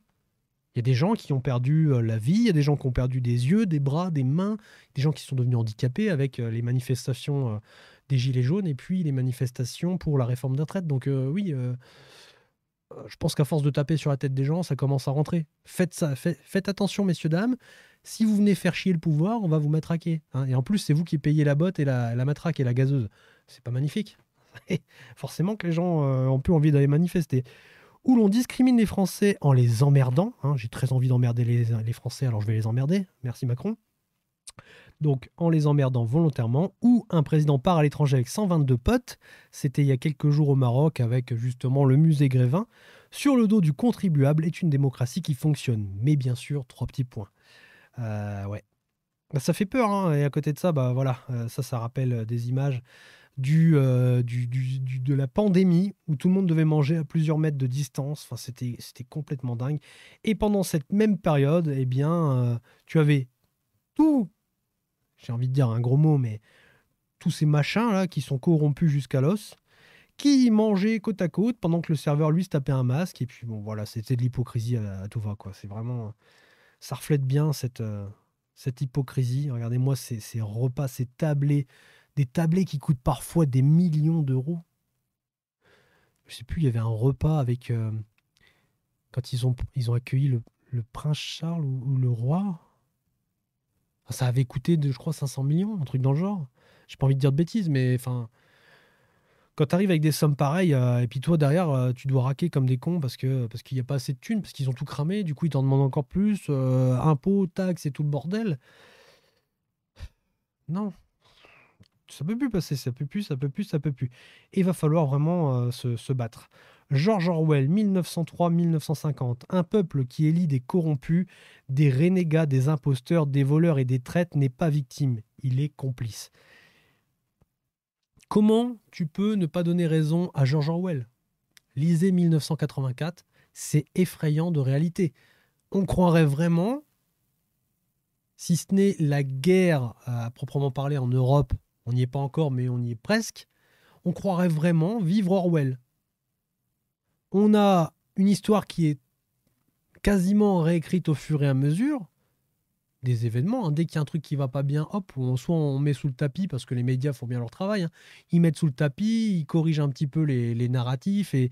Il y a des gens qui ont perdu la vie, il y a des gens qui ont perdu des yeux, des bras, des mains, des gens qui sont devenus handicapés avec les manifestations des Gilets jaunes et puis les manifestations pour la réforme des retraites. Donc oui, je pense qu'à force de taper sur la tête des gens, ça commence à rentrer. Faites attention, messieurs, dames. Si vous venez faire chier le pouvoir, on va vous matraquer. Et en plus, c'est vous qui payez la botte et la matraque et la gazeuse. C'est pas magnifique. Forcément que les gens ont plus envie d'aller manifester. Où l'on discrimine les Français en les emmerdant. J'ai très envie d'emmerder les Français, alors je vais les emmerder. Merci Macron. Donc en les emmerdant volontairement, ou un président part à l'étranger avec 122 potes, c'était il y a quelques jours au Maroc avec justement le musée Grévin, sur le dos du contribuable est une démocratie qui fonctionne. Mais bien sûr, 3 petits points. Ouais. Ça fait peur, et à côté de ça, voilà, ça rappelle des images de la pandémie où tout le monde devait manger à plusieurs mètres de distance. Enfin, c'était complètement dingue. Et pendant cette même période, eh bien, tu avais tout, j'ai envie de dire un gros mot, mais tous ces machins-là qui sont corrompus jusqu'à l'os, qui mangeaient côte à côte pendant que le serveur, lui, se tapait un masque. Et puis, bon, voilà, c'était de l'hypocrisie à tout va, quoi. C'est vraiment... Ça reflète bien cette hypocrisie. Regardez-moi ces repas, ces tablés, des tablés qui coûtent parfois des millions d'euros. Je sais plus, il y avait un repas avec... quand ils ont accueilli le prince Charles ou le roi. Enfin, ça avait coûté, je crois, 500 millions, un truc dans le genre. J'ai pas envie de dire de bêtises, mais enfin... Quand tu arrives avec des sommes pareilles, et puis toi, derrière, tu dois raquer comme des cons parce qu'il n'y a pas assez de thunes, parce qu'ils ont tout cramé, du coup, ils t'en demandent encore plus, impôts, taxes et tout le bordel. Non. Ça peut plus passer, ça peut plus. Et il va falloir vraiment se battre. George Orwell, 1903-1950. Un peuple qui élit des corrompus, des renégats, des imposteurs, des voleurs et des traîtres n'est pas victime, il est complice. Comment tu peux ne pas donner raison à George Orwell? Lisez 1984, c'est effrayant de réalité. On croirait vraiment si ce n'est la guerre à proprement parler en Europe, on n'y est pas encore, mais on y est presque, on croirait vraiment vivre Orwell. On a une histoire qui est quasiment réécrite au fur et à mesure des événements. Hein. Dès qu'il y a un truc qui va pas bien, hop, soit on met sous le tapis, parce que les médias font bien leur travail, hein. Ils mettent sous le tapis, ils corrigent un petit peu les narratifs et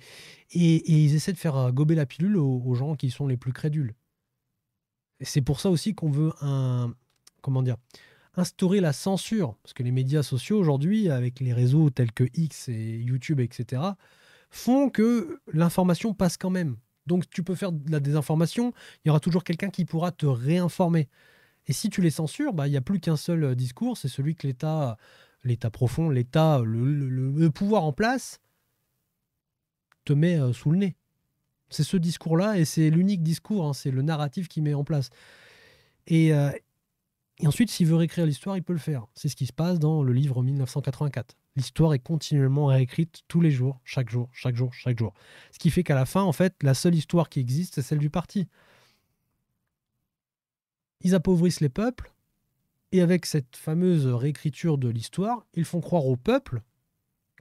ils essaient de faire gober la pilule aux gens qui sont les plus crédules. Et c'est pour ça aussi qu'on veut instaurer la censure, parce que les médias sociaux aujourd'hui, avec les réseaux tels que X et YouTube, etc., font que l'information passe quand même. Donc tu peux faire de la désinformation, il y aura toujours quelqu'un qui pourra te réinformer. Et si tu les censures, il n'y a plus qu'un seul discours, c'est celui que l'État profond, l'État, le pouvoir en place, te met sous le nez. C'est ce discours-là, et c'est l'unique discours, hein, c'est le narratif qu'il met en place. Et ensuite, s'il veut réécrire l'histoire, il peut le faire. C'est ce qui se passe dans le livre 1984. L'histoire est continuellement réécrite tous les jours, chaque jour, chaque jour, chaque jour. Ce qui fait qu'à la fin, en fait, la seule histoire qui existe, c'est celle du parti. Ils appauvrissent les peuples, et avec cette fameuse réécriture de l'histoire, ils font croire au peuple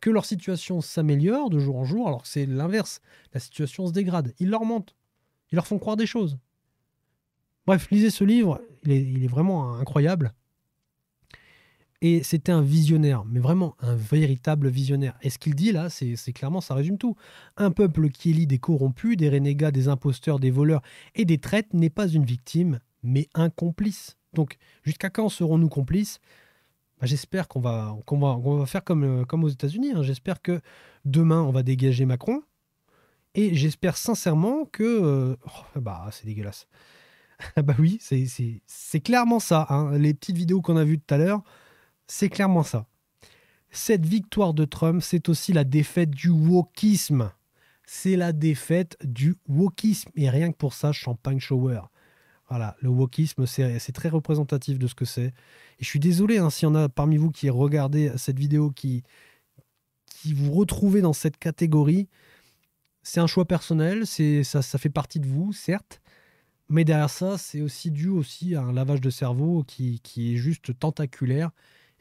que leur situation s'améliore de jour en jour, alors que c'est l'inverse. La situation se dégrade. Ils leur mentent. Ils leur font croire des choses. Bref, lisez ce livre, il est vraiment incroyable. Et c'était un visionnaire, mais vraiment un véritable visionnaire. Et ce qu'il dit là, c'est clairement, ça résume tout. Un peuple qui élit des corrompus, des renégats, des imposteurs, des voleurs et des traîtres n'est pas une victime, mais un complice. Donc, jusqu'à quand serons-nous complices ? J'espère qu'on va faire comme aux États-Unis. Hein. J'espère que demain, on va dégager Macron. Et j'espère sincèrement que... c'est dégueulasse. Oui, c'est clairement ça. Hein. Les petites vidéos qu'on a vues tout à l'heure, c'est clairement ça. Cette victoire de Trump, c'est aussi la défaite du wokisme. C'est la défaite du wokisme. Et rien que pour ça, champagne shower. Voilà, le wokisme, c'est très représentatif de ce que c'est. Et je suis désolé hein, s'il y en a parmi vous qui regardez cette vidéo, qui vous retrouvez dans cette catégorie. C'est un choix personnel, ça fait partie de vous, certes. Mais derrière ça, c'est aussi dû à un lavage de cerveau qui est juste tentaculaire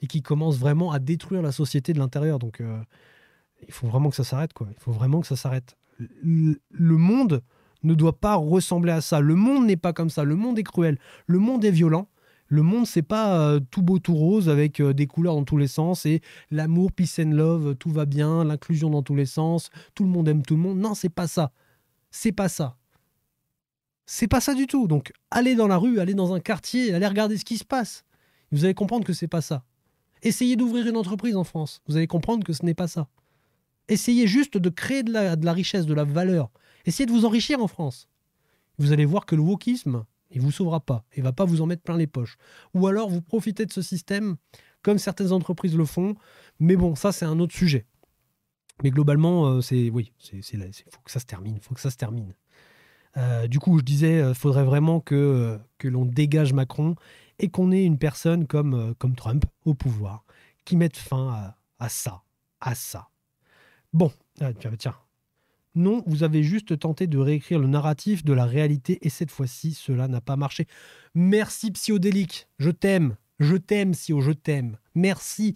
et qui commence vraiment à détruire la société de l'intérieur. Donc, il faut vraiment que ça s'arrête, quoi. Il faut vraiment que ça s'arrête. Le monde ne doit pas ressembler à ça. Le monde n'est pas comme ça. Le monde est cruel. Le monde est violent. Le monde, c'est pas tout beau, tout rose avec des couleurs dans tous les sens et l'amour, peace and love, tout va bien, l'inclusion dans tous les sens, tout le monde aime tout le monde. Non, c'est pas ça. C'est pas ça. C'est pas ça du tout. Donc, allez dans la rue, allez dans un quartier, allez regarder ce qui se passe. Vous allez comprendre que c'est pas ça. Essayez d'ouvrir une entreprise en France. Vous allez comprendre que ce n'est pas ça. Essayez juste de créer de la richesse, de la valeur. Essayez de vous enrichir en France. Vous allez voir que le wokisme, il ne vous sauvera pas. Il ne va pas vous en mettre plein les poches. Ou alors, vous profitez de ce système, comme certaines entreprises le font. Mais bon, ça, c'est un autre sujet. Mais globalement, il faut que ça se termine. Faut que ça se termine. Du coup, je disais, il faudrait vraiment que l'on dégage Macron et qu'on ait une personne comme Trump au pouvoir qui mette fin à ça. Bon, tiens. Non, vous avez juste tenté de réécrire le narratif de la réalité et cette fois-ci, cela n'a pas marché. Merci Psyodélique, je t'aime, Psyo, je t'aime. Merci.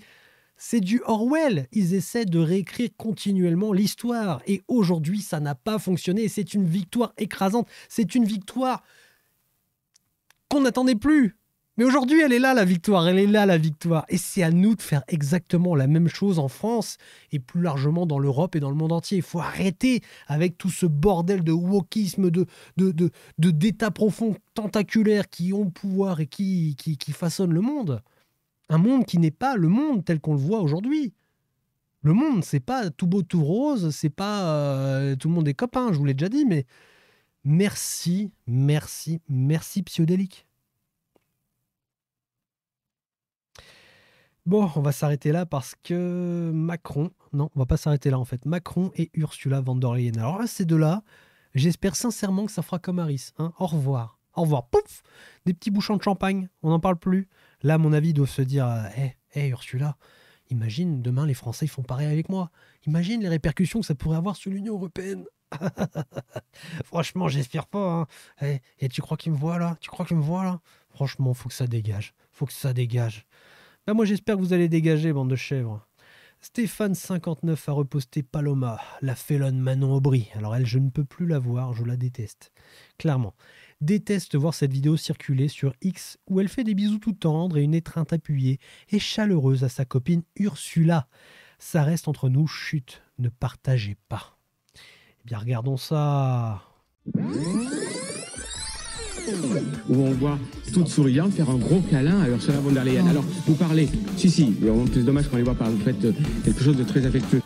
C'est du Orwell. Ils essaient de réécrire continuellement l'histoire. Et aujourd'hui, ça n'a pas fonctionné. C'est une victoire écrasante. C'est une victoire qu'on n'attendait plus. Mais aujourd'hui, elle est là, la victoire. Elle est là, la victoire. Et c'est à nous de faire exactement la même chose en France et plus largement dans l'Europe et dans le monde entier. Il faut arrêter avec tout ce bordel de wokisme, d'états profonds tentaculaires qui ont le pouvoir et qui façonnent le monde. Un monde qui n'est pas le monde tel qu'on le voit aujourd'hui. Le monde, c'est pas tout beau, tout rose, c'est pas tout le monde est copain, je vous l'ai déjà dit, mais merci Psyodélique. Bon, on va s'arrêter là parce que Macron... Non, on va pas s'arrêter là en fait. Macron et Ursula von der Leyen. Alors là, ces deux-là, j'espère sincèrement que ça fera comme Harris. Hein. Au revoir. Au revoir. Pouf. Des petits bouchons de champagne. On n'en parle plus. Là, à mon avis, ils doivent se dire Ursula, imagine, demain, les Français ils font pareil avec moi. Imagine les répercussions que ça pourrait avoir sur l'Union européenne. Franchement, j'espère pas. Hein. Et tu crois qu'ils me voient là ? Franchement, faut que ça dégage. Faut que ça dégage. Ben moi, j'espère que vous allez dégager, bande de chèvres. Stéphane59 a reposté Paloma, la félonne Manon Aubry. Alors elle, je ne peux plus la voir, je la déteste. Clairement. Déteste voir cette vidéo circuler sur X où elle fait des bisous tout tendres et une étreinte appuyée et chaleureuse à sa copine Ursula. Ça reste entre nous, chut, ne partagez pas. Eh bien, regardons ça. Où on voit toute souriante faire un gros câlin à Ursula von der Leyen. Alors, vous parlez, si, c'est dommage qu'on les voit pas, vous faites quelque chose de très affectueux.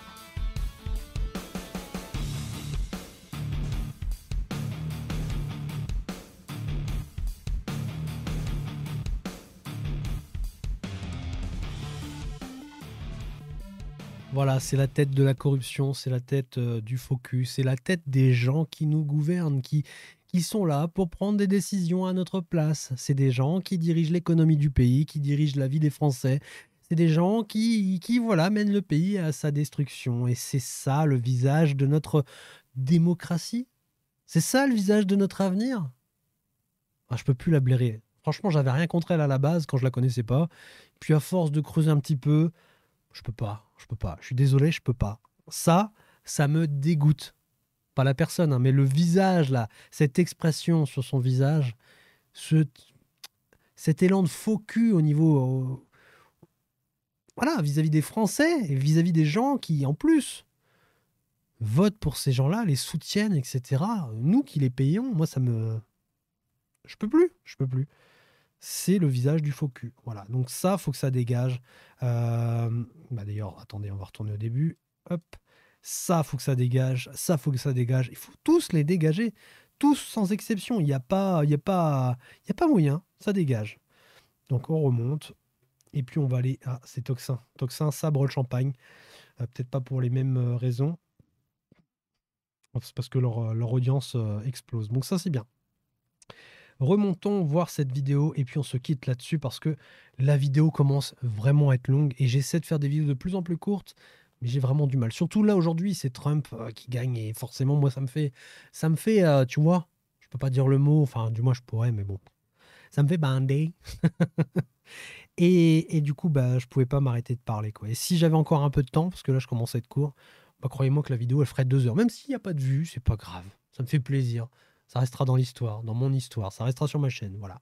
Voilà, c'est la tête de la corruption, c'est la tête du faux cul, c'est la tête des gens qui nous gouvernent, qui sont là pour prendre des décisions à notre place. C'est des gens qui dirigent l'économie du pays, qui dirigent la vie des Français. C'est des gens qui voilà, mènent le pays à sa destruction. Et c'est ça le visage de notre démocratie. C'est ça le visage de notre avenir. Ah, je peux plus la blairer. Franchement, j'avais rien contre elle à la base quand je la connaissais pas. Puis à force de creuser un petit peu, je peux pas. Je suis désolé, je peux pas. Ça me dégoûte. Pas la personne, hein, mais le visage, là, cette expression sur son visage, cet élan de faux cul au niveau... voilà, vis-à-vis des Français et vis-à-vis des gens qui, en plus, votent pour ces gens-là, les soutiennent, etc. Nous qui les payons, moi, ça me... Je peux plus. C'est le visage du faux cul. Voilà, donc ça, faut que ça dégage. D'ailleurs, attendez, on va retourner au début. Hop. Ça, faut que ça dégage. Ça, faut que ça dégage. Il faut tous les dégager. Tous, sans exception. Il n'y a pas moyen. Ça dégage. Donc, on remonte. Et puis, on va aller... Ah, c'est Toxin. Toxin, sabre le champagne. Peut-être pas pour les mêmes raisons. C'est parce que leur audience explose. Donc, ça, c'est bien. Remontons voir cette vidéo et puis on se quitte là-dessus parce que la vidéo commence vraiment à être longue et j'essaie de faire des vidéos de plus en plus courtes, mais j'ai vraiment du mal. Surtout là aujourd'hui, c'est Trump qui gagne et forcément moi ça me fait tu vois, je peux pas dire le mot, enfin du moins je pourrais, mais bon, ça me fait bander. et du coup je pouvais pas m'arrêter de parler quoi. Et si j'avais encore un peu de temps, parce que là je commence à être court, croyez-moi que la vidéo elle ferait 2 heures, même s'il n'y a pas de vues, c'est pas grave, ça me fait plaisir. Ça restera dans l'histoire, dans mon histoire. Ça restera sur ma chaîne, voilà.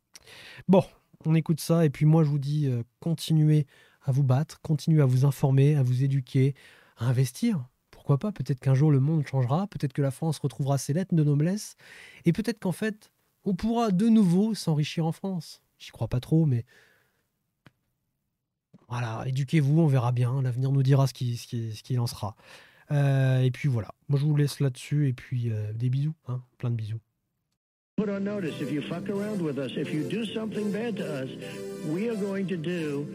Bon, on écoute ça. Et puis moi, je vous dis, continuez à vous battre, continuez à vous informer, à vous éduquer, à investir. Pourquoi pas? Peut-être qu'un jour, le monde changera. Peut-être que la France retrouvera ses lettres de noblesse. Et peut-être qu'en fait, on pourra de nouveau s'enrichir en France. J'y crois pas trop, mais... Voilà, éduquez-vous, on verra bien. L'avenir nous dira ce qu'il en sera. Et puis voilà, moi je vous laisse là-dessus. Et puis des bisous, hein, plein de bisous. Put on notice, if you fuck around with us, if you do something bad to us, we are going to do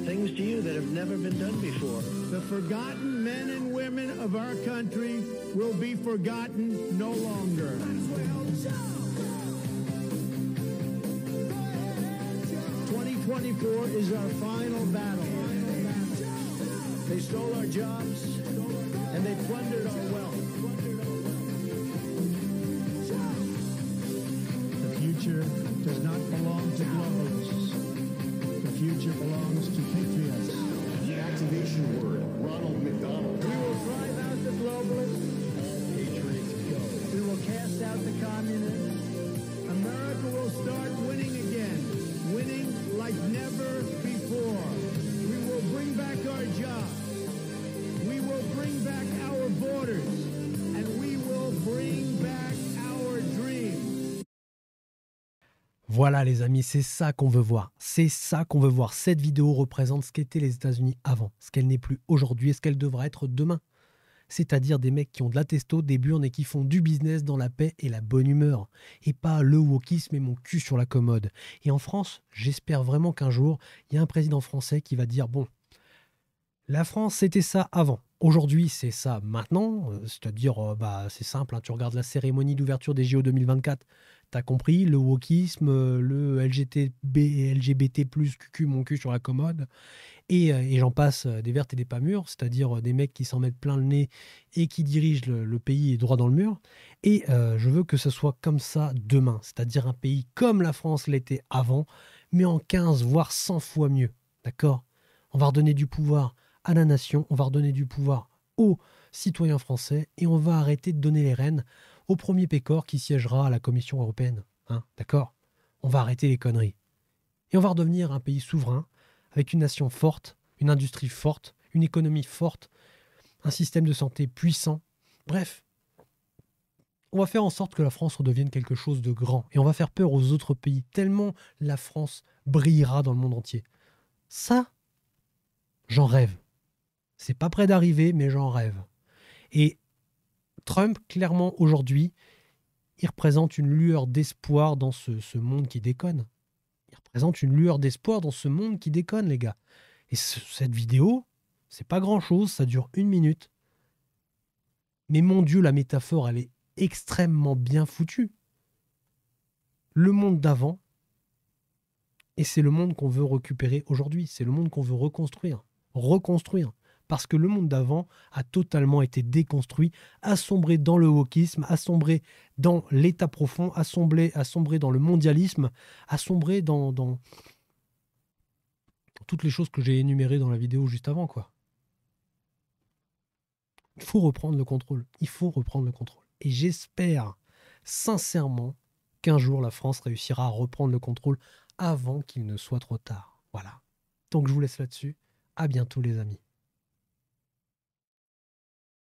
things to you that have never been done before. The forgotten men and women of our country will be forgotten no longer. 2024 is our final battle. They stole our jobs and they plundered our wealth. The future does not belong to globalists. The future belongs to patriots. The activation word, Ronald McDonald. We will drive out the globalists. Patriots go. We will cast out the communists. America will start winning again. Winning like never before. We will bring back our jobs. We will bring back our borders. And we will bring back our dreams. Voilà les amis, c'est ça qu'on veut voir. C'est ça qu'on veut voir. Cette vidéo représente ce qu'étaient les États-Unis avant, ce qu'elle n'est plus aujourd'hui et ce qu'elle devra être demain. C'est-à-dire des mecs qui ont de la testo, des burnes et qui font du business dans la paix et la bonne humeur. Et pas le wokisme et mon cul sur la commode. Et en France, j'espère vraiment qu'un jour, il y a un président français qui va dire « Bon, la France, c'était ça avant. Aujourd'hui, c'est ça maintenant. » C'est-à-dire, c'est simple, hein, tu regardes la cérémonie d'ouverture des JO 2024, T'as compris, le wokisme, le LGBT+, cucu, mon cul sur la commode, et j'en passe des vertes et des pas mûres, c'est-à-dire des mecs qui s'en mettent plein le nez et qui dirigent le pays droit dans le mur. Et je veux que ce soit comme ça demain, c'est-à-dire un pays comme la France l'était avant, mais en 15 voire 100 fois mieux. D'accord ? On va redonner du pouvoir à la nation, on va redonner du pouvoir aux citoyens français et on va arrêter de donner les rênes au premier pécor qui siégera à la Commission européenne. Hein, d'accord ? On va arrêter les conneries. Et on va redevenir un pays souverain, avec une nation forte, une industrie forte, une économie forte, un système de santé puissant. Bref, on va faire en sorte que la France redevienne quelque chose de grand. Et on va faire peur aux autres pays, tellement la France brillera dans le monde entier. Ça, j'en rêve. C'est pas près d'arriver, mais j'en rêve. Et Trump, clairement, aujourd'hui, il représente une lueur d'espoir dans ce monde qui déconne. Il représente une lueur d'espoir dans ce monde qui déconne, les gars. Et cette vidéo, c'est pas grand-chose, ça dure 1 minute. Mais mon Dieu, la métaphore, elle est extrêmement bien foutue. Le monde d'avant, et c'est le monde qu'on veut récupérer aujourd'hui. C'est le monde qu'on veut reconstruire. Reconstruire. Parce que le monde d'avant a totalement été déconstruit, assombré dans le wokisme, assombré dans l'état profond, assombré dans le mondialisme, assombré dans toutes les choses que j'ai énumérées dans la vidéo juste avant, quoi. Il faut reprendre le contrôle. Il faut reprendre le contrôle. Et j'espère sincèrement qu'un jour la France réussira à reprendre le contrôle avant qu'il ne soit trop tard. Voilà. Donc je vous laisse là-dessus. À bientôt les amis.